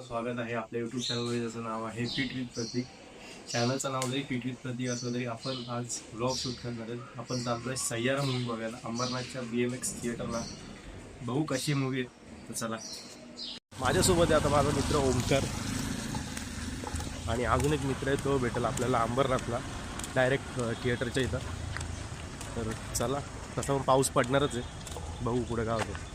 स्वागत आहे आपल्या यूट्यूब चॅनलमध्ये, ज्याचं नाव आहे फिट विथ प्रतीक. चॅनलचं नाव जरी फिट विथ प्रतीक असलं तरी आपण आज व्लॉग शूट करणार आहे. आपण चाललोय सय्यारा मूवी बघायला अंबरनाथच्या BMX थिएटरला. बघू कशी मूवी आहे, तर चला. माझ्यासोबत आहे आता माझा मित्र ओमकार आणि अजून एक मित्र आहे, तो भेटेल आपल्याला अंबरनाथला डायरेक्ट थिएटरच्या इथं. तर चला, तसं पण पाऊस पडणारच आहे, बघू पुढे काय होतं.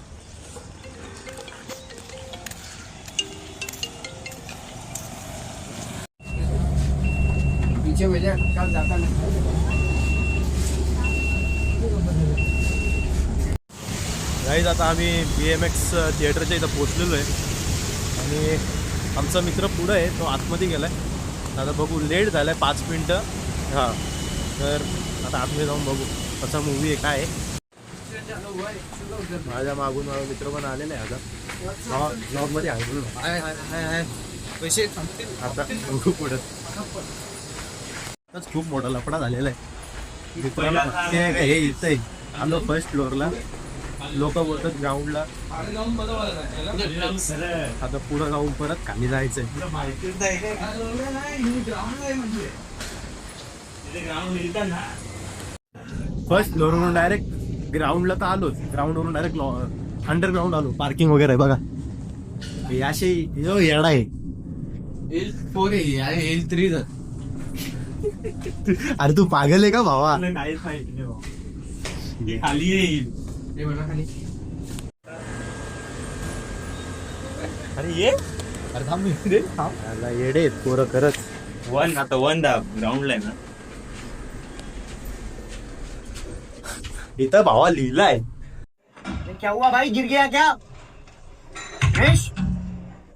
गाईज आता आम्ही BMX थिएटरच्या इथं पोचलेलो आहे आणि आमचा मित्र पुढं आहे, तो आतमध्ये गेला आहे. आता बघू, लेट झाला आहे 5 मिनटं. हां, तर आता आतमध्ये जाऊन बघू कसा मूवी आहे, काय आहे. माझ्या मागून माझा मित्र पण आलेला आहे आता ब्लॉगमध्ये आहे. पैसे आता बघू पुढं. खूप मोठा लफडा झालेला आहे मित्राला. हे इथं आहे, आलो फर्स्ट फ्लोअरला, लोक बोलतात ग्राउंडला. आता पुढं जाऊन परत खाली जायचंय. फर्स्ट फ्लोअरवरून डायरेक्ट ग्राउंडला तर आलोच, ग्राउंडवरून डायरेक्ट अंडरग्राउंड आलो. पार्किंग वगैरे आहे बघा. हे असे येडा आहे. अरे तू पागल आहे का भावा? खाली येईल. अरे ये, अरे थांब येडे पोरं खरंच. वन आता वन ग्राउंडला आहे ना इथं भावा लिहिलाय. क्या हुआ भाई, गिर गया क्या?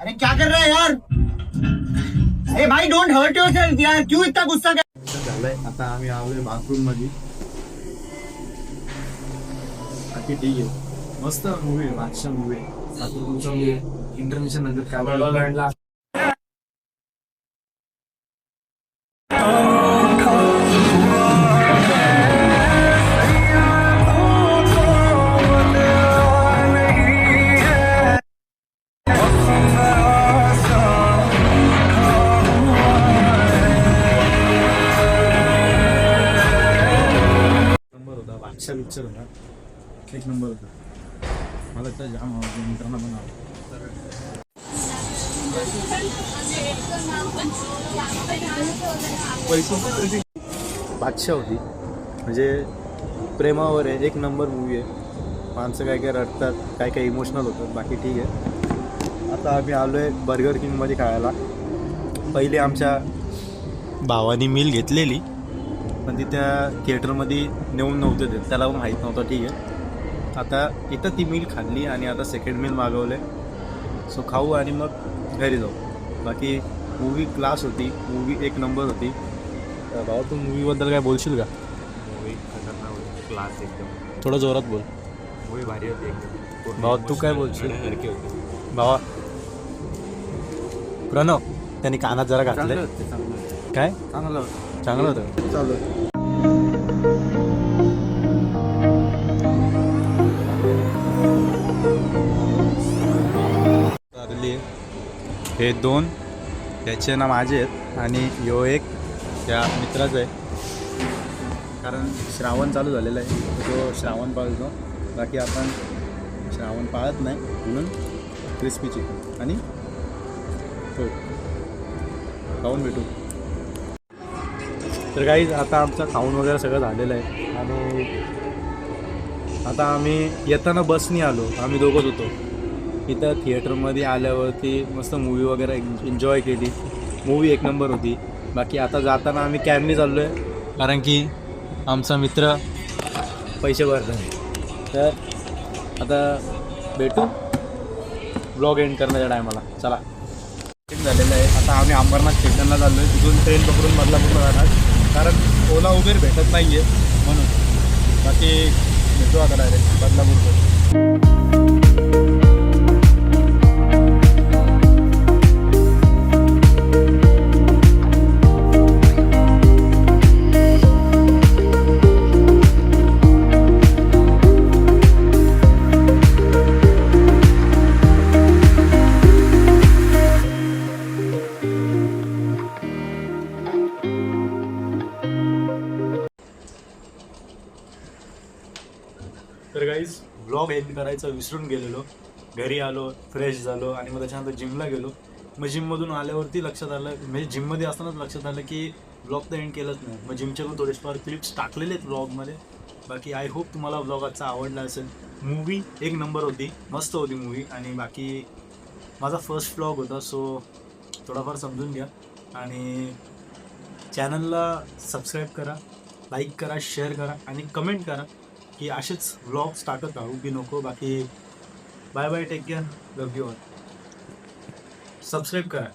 अरे क्या कर रहा है यार? अरे भाई डोंट हर्ट योरसेल्फ यार, क्यों इतना गुस्सा कर? झालंय. आता आम्ही आलोय बाथरूम मध्ये. बाकी ठीक आहे, मस्त मूवी आहे, बादशाह मूवी आहे. आता तुमचा इंटरमिशन नंतर काय पिक्चर होता, एक नंबर होता. मला तर जाम आवडतो, मित्रांना पण आवडतो. बादशाह होती, म्हणजे प्रेमावर आहे, एक नंबर मूवी आहे. माणसं काय काय रडतात, काय काय इमोशनल होतात. बाकी ठीक आहे. आता आम्ही आलो आहे बर्गर किंगमध्ये खायला. पहिले आमच्या भावानी मील घेतलेली, पण ती त्या थिएटरमध्ये नेऊन नव्हते देत, त्याला पण माहीत नव्हतं. ठीक आहे, आता इथं ती मील खाल्ली आणि आता सेकंड मील मागवलं आहे. सो खाऊ आणि मग घरी जाऊ. बाकी मूवी क्लास होती, मूवी एक नंबर होती. भाऊ, तू मूवीबद्दल काय बोलशील का? मूवी खतरनाक होती, क्लास एकदम. थोडं जोरात बोल. मूवी भारी होती एकदम. भावा, तू काय बोलशील? होती भावा प्रणव, त्यांनी कानात जरा घातलंय. काय चांगलं चांगलं होतं. चालू हे दोन त्याचे ना माझे आहेत आणि ह्यो एक त्या मित्राचं आहे. कारण श्रावण चालू झालेला आहे, तो श्रावण पाळतो. बाकी आपण श्रावण पाळत नाही, म्हणून क्रिस्पी चिकन आणि हो खाऊन भेटू. तर काही आता आमचं खाऊन वगैरे सगळं झालेलं आहे आणि आता आम्ही येताना बसनी आलो. आम्ही दोघंच होतो. इथं थिएटरमध्ये आल्यावरती मस्त मूवी वगैरे एन्जॉय केली. मूवी एक नंबर होती. बाकी आता जाताना आम्ही कॅबनी चाललो आहे, कारण की आमचा मित्र पैसे भरत आहे. तर आता भेटू ब्लॉग एंड करण्याच्या टायमाला. चला, झालेलं आहे. आता आम्ही अंबरनाथ स्टेशनला चाललो आहे. तिथून ट्रेन पकडून बदलापूरला जाणार, कारण ओला उबेर भेटत नाही आहे म्हणून. बाकी भेटू आता डायरेक्ट बदलापूरला. तर गाईज व्लॉग एंड करायचं विसरून गेलेलो. घरी आलो, फ्रेश झालो आणि मग त्याच्यानंतर जिमला गेलो. मग जिममधून आल्यावरती लक्षात आलं, म्हणजे जिममध्ये असतानाच लक्षात आलं की व्लॉग तर एंड केलंच नाही. मग जिमचे पण थोडेफार क्लिप्स टाकलेले आहेत व्लॉगमध्ये. बाकी आय होप तुम्हाला व्लॉग आजचा आवडला असेल. मूवी एक नंबर होती, मस्त होती मूवी. आणि बाकी माझा फर्स्ट व्लॉग होता, सो थोडाफार समजून घ्या. आणि चॅनलला सबस्क्राईब करा, लाईक करा, शेअर करा आणि कमेंट करा की असेच व्लॉग्स टाकत राहू की नको. बाकी bye bye, take care, love you all. Subscribe करा.